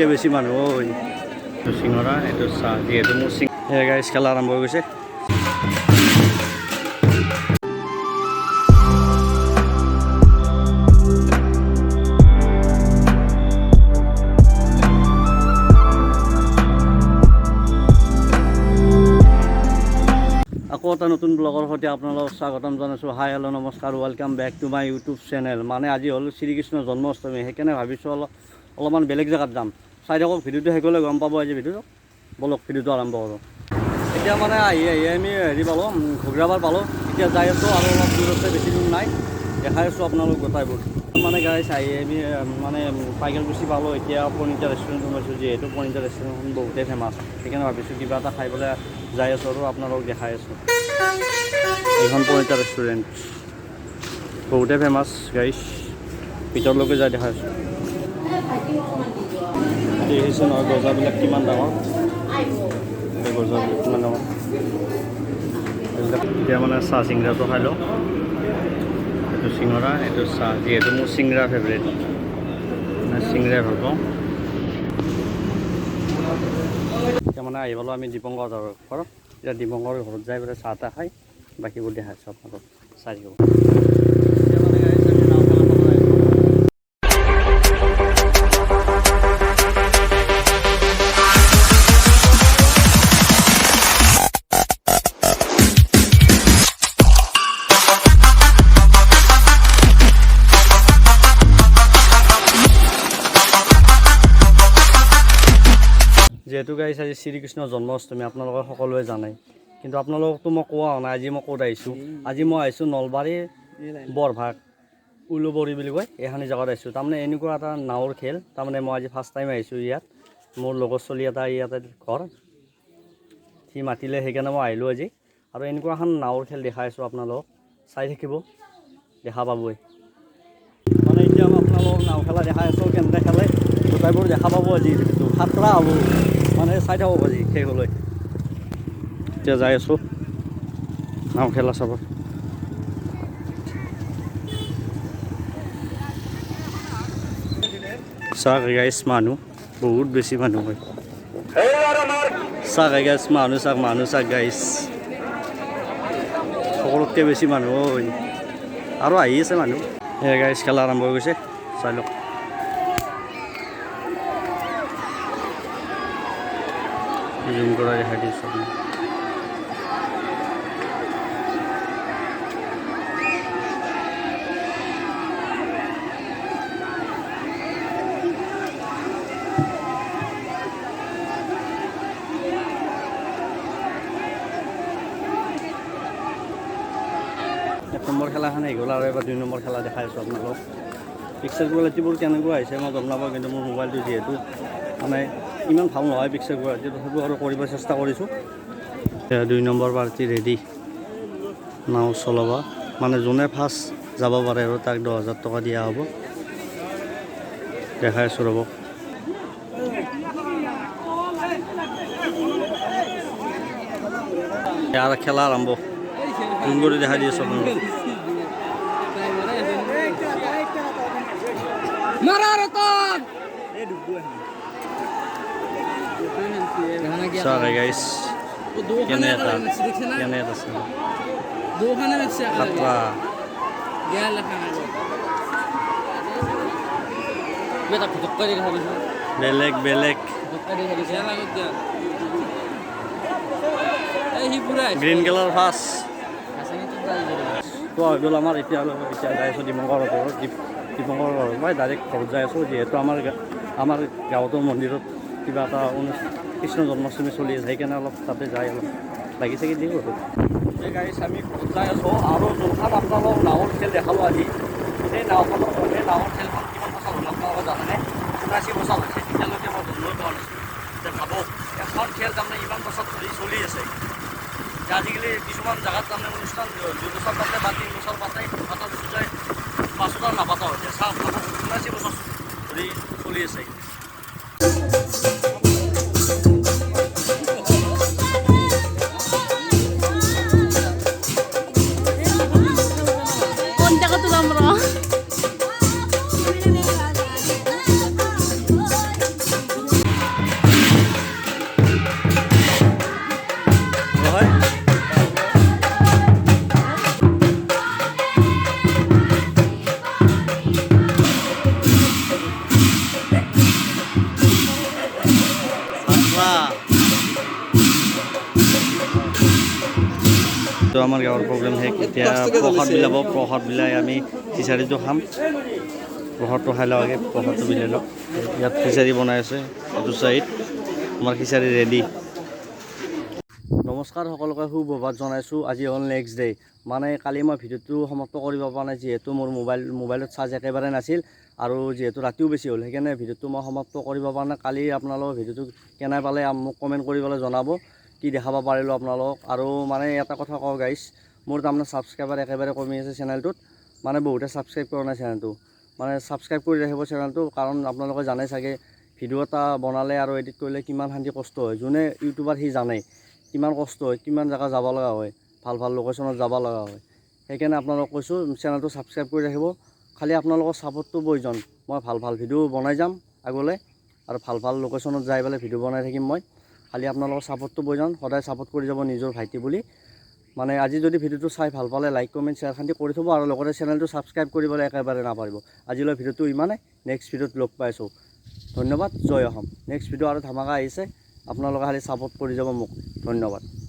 সকলোতকৈ বেছি মানুহ এইটো চিঙৰা এইটো চাহ যিহেতু মোৰ গাইজ খেলা আৰম্ভ হৈ গৈছে। আকৌ এটা নতুন ব্লগৰ সৈতে আপোনালোকক স্বাগতম জনাইছোঁ। হাই হেল্ল' নমস্কাৰ, welcome back to my YouTube channel. মানে আজি হ'ল শ্ৰীকৃষ্ণৰ জন্মাষ্টমী, সেইকাৰণে ভাবিছোঁ অলপমান বেলেগ জেগাত যাম। চাই থাকক ভিডিঅ'টো, শেষ হ'লে গম পাব আজি ভিডিঅ'টো। বলক ভিডিঅ'টো আৰম্ভ কৰোঁ। এতিয়া মানে আহি আমি হেৰি পালোঁ, ঘুগৰাবাৰ পালোঁ। এতিয়া যাই আছোঁ আৰু অলপ দূৰ আছে, বেছি দূৰ নাই। দেখাই আছোঁ আপোনালোক গোটাইবোৰ। মানে গাইছ আহি আমি মানে পাইগেলকুচি পালোঁ। এতিয়া পনিতা ৰেষ্টুৰেণ্ট সোমাইছোঁ, যিহেতু পনিতা ৰেষ্টুৰেণ্টখন বহুতেই ফেমাছ। সেইকাৰণে ভাবিছোঁ কিবা এটা খাই পেলাই যাই আছোঁ আৰু আপোনালোকক দেখাই আছোঁ। এইখন পনিতা ৰেষ্টুৰেণ্ট বহুতেই ফেমাছ গাইছ, ভিতৰলৈকে যাই দেখাই আছোঁ। দেখিছোঁ নহয় গজাবিলাক কিমান ডাঙৰ, গজাবিলাক কিমান ডাঙৰ। এতিয়া মানে চাহ চিংৰাটো খাই লওঁ। এইটো চিঙৰা এইটো চাহ, যিহেতু মোৰ চিংৰা ফেভৰেট, চিংৰাই ভাল পাওঁ। এতিয়া মানে আহি পালোঁ আমি দীপংকৰ ঘৰত। এতিয়া দীপংকৰ ঘৰত যাই পেলাই চাহ তাহ খাই বাকীবোৰ দেখাইছোঁ আপোনালোকক, চাই থাকিব। যিহেতু গাইছ আজি শ্ৰীকৃষ্ণৰ জন্মাষ্টমী, আপোনালোকে সকলোৱে জানে, কিন্তু আপোনালোকতো মই কোৱা হোৱা নাই আজি মই ক'ত আহিছোঁ। আজি মই আহিছোঁ নলবাৰী বৰভাগ উলুবৰী বুলি কয়, এইখিনি জেগাত আহিছোঁ। তাৰমানে এনেকুৱা এটা নাৱৰ খেল, তাৰমানে মই আজি ফাৰ্ষ্ট টাইম আহিছোঁ ইয়াত। মোৰ লগৰ ছোৱালী এটা ইয়াতে ঘৰ, সি মাতিলে সেইকাৰণে মই আহিলোঁ আজি। আৰু এনেকুৱা এখন নাৱৰ খেল দেখাই আছোঁ আপোনালোকক, চাই থাকিব, দেখা পাবই। মানে এতিয়া মই আপোনালোকক নাও খেলা দেখাই আছোঁ, কেনেকৈ খেলে গোটাইবোৰ দেখা পাব আজি। সাতটা হ'ব মানে, চাই থাকক আজি শেষ হ'লে। এতিয়া যাই আছোঁ নাও খেলা চাব। চাওক গাইছ মানুহ বহুত বেছি মানুহ হয়। চাওক গাইছ মানুহ চাওক গাইছ, সকলোতকৈ বেছি মানুহ হয় আৰু আহি আছে মানুহ। গাইছ খেলা আৰম্ভ হৈ গৈছে, চাই লওক। জুম কৰাই দেখাই দিছোঁ আপুনি। এক নম্বৰ খেলাখন আহি গ'ল আৰু এবাৰ 2 নম্বৰ খেলা দেখাই আছোঁ আপোনালোকক। পিক্সাৰ কোৱালিটিবোৰ কেনেকুৱা আহিছে মই গম নাপাওঁ, কিন্তু মোৰ মোবাইলটো যিহেতু মানে ইমান ভাল নহয় পিক্সাৰ কোৱালিটি, তথাপিও আৰু কৰিব চেষ্টা কৰিছোঁ। 2 নম্বৰ পাৰ্টি ৰেডি নাও চলাব, মানে যোনে ফাৰ্ষ্ট যাব পাৰে আৰু তাক 10,000 টকা দিয়া হ'ব। দেখাই আছোঁ ৰ'ব। আৰু খেলা আৰম্ভ জুম কৰি দেখাই দি আছোঁ আপোনালোকক। চাওক গাইছ কেনে এটা খাতৰা, বেলেগ বেলেগ গ্ৰীণ কালাৰ ফাৰ্ষ্ট তো হৈ গ'ল আমাৰ। এতিয়া যাই আছোঁ দীপংকৰ ঘৰত। দীপংকৰ ঘৰত মই ডাইৰেক্ট ঘৰত যাই আছোঁ, যিহেতু আমাৰ গাঁৱতো মন্দিৰত কিবা এটা কৃষ্ণ জন্মাষ্টমী চলি আছে, সেইকাৰণে অলপ তাতে যাই অলপ লাগি চাগি দিওঁ আৰু। গাড়ী আমি ঘৰত যাই আছোঁ। আৰু যোনখন আপোনালোকক নাৱৰ খেল দেখালোঁ আজি, সেই নাওৰ খেলখন কিমান বছৰ হ'ল আপোনালোকে জানেনে? 84 বছৰ হৈছে। তেতিয়ালৈকে মই জন্মই পোৱা নাছিলোঁ। এতিয়া ভাবক, এখন খেল তাৰমানে ইমান বছৰ ধৰি চলি আছে। আজিকালি কিছুমান জেগাত তাৰমানে অনুষ্ঠান 2 বছৰ পাতে বা 3 বছৰ পাতে, পাতাৰ পিছত যায় 5 বছৰ নাপাতা হৈছে। চাওক 84 বছৰ ধৰি চলি আছে। আমাৰ গাঁৱৰ প্ৰগ্ৰেম শেষ এতিয়া প্ৰসাদ বিলাব প্ৰসাদ বিলাই আমি খিচাৰিটো খাম প্ৰসাদটো খাই লওঁ আগে প্ৰসাদটো বিলাই লওঁ ইয়াত খিচাৰি বনাই আছে এইটো চাইড আমাৰ খিচাৰি ৰেডি নমস্কাৰ সকলোকে সুপ্ৰভাত জনাইছোঁ আজি হ'ল নেক্সট ডে মানে কালি মই ভিডিঅ'টো সমাপ্ত কৰিব পৰা নাই যিহেতু মোৰ মোবাইলত চাৰ্জ একেবাৰে নাছিল আৰু যিহেতু ৰাতিও বেছি হ'ল সেইকাৰণে ভিডিঅ'টো মই সমাপ্ত কৰিব পৰা নাই কালি আপোনালোকৰ ভিডিঅ'টো কেনে পালে মোক কমেণ্ট কৰি পেলাই জনাব কি দেখাব পাৰিলোঁ আপোনালোকক আৰু মানে এটা কথা কওঁ গাইছ মোৰ তাৰমানে ছাবস্ক্ৰাইবাৰ একেবাৰে কমি আছে চেনেলটোত মানে বহুতে ছাবস্ক্ৰাইব কৰা নাই চেনেলটো মানে ছাবস্ক্ৰাইব কৰি ৰাখিব চেনেলটো কাৰণ আপোনালোকে জানে চাগে ভিডিঅ' এটা বনালে আৰু এডিট কৰিলে কিমান শান্তি কষ্ট হয় যোনে ইউটিউবাৰ সি জানে কিমান কষ্ট হয় কিমান জেগা যাব লগা হয় ভাল ভাল লোকেশ্যনত যাব লগা হয় সেইকাৰণে আপোনালোকক কৈছোঁ চেনেলটো ছাবস্ক্ৰাইব কৰি ৰাখিব খালি আপোনালোকৰ ছাপোৰ্টটো প্ৰয়োজন মই ভাল ভাল ভিডিঅ' বনাই যাম আগলৈ আৰু ভাল ভাল লোকেশ্যনত যাই পেলাই ভিডিঅ' বনাই থাকিম মই খালি আপোনালোকৰ ছাপোৰ্টটো প্ৰয়োজন সদায় ছাপোৰ্ট কৰি যাব নিজৰ ভাইটি বুলি মানে আজি যদি ভিডিঅ'টো চাই ভাল পালে লাইক কমেণ্ট শ্বেয়াৰ খান্তি কৰি থ'ব আৰু লগতে চেনেলটো ছাবস্ক্ৰাইব কৰিবলৈ একেবাৰে নাপাহৰিব আজিলৈ ভিডিঅ'টো ইমানেই নেক্সট ভিডিঅ'ত লগ পাইছোঁ ধন্যবাদ জয় অসম নেক্সট ভিডিঅ' আৰু ধামাকা আহিছে আপোনালোকে খালি ছাপোৰ্ট কৰি যাব মোক ধন্যবাদ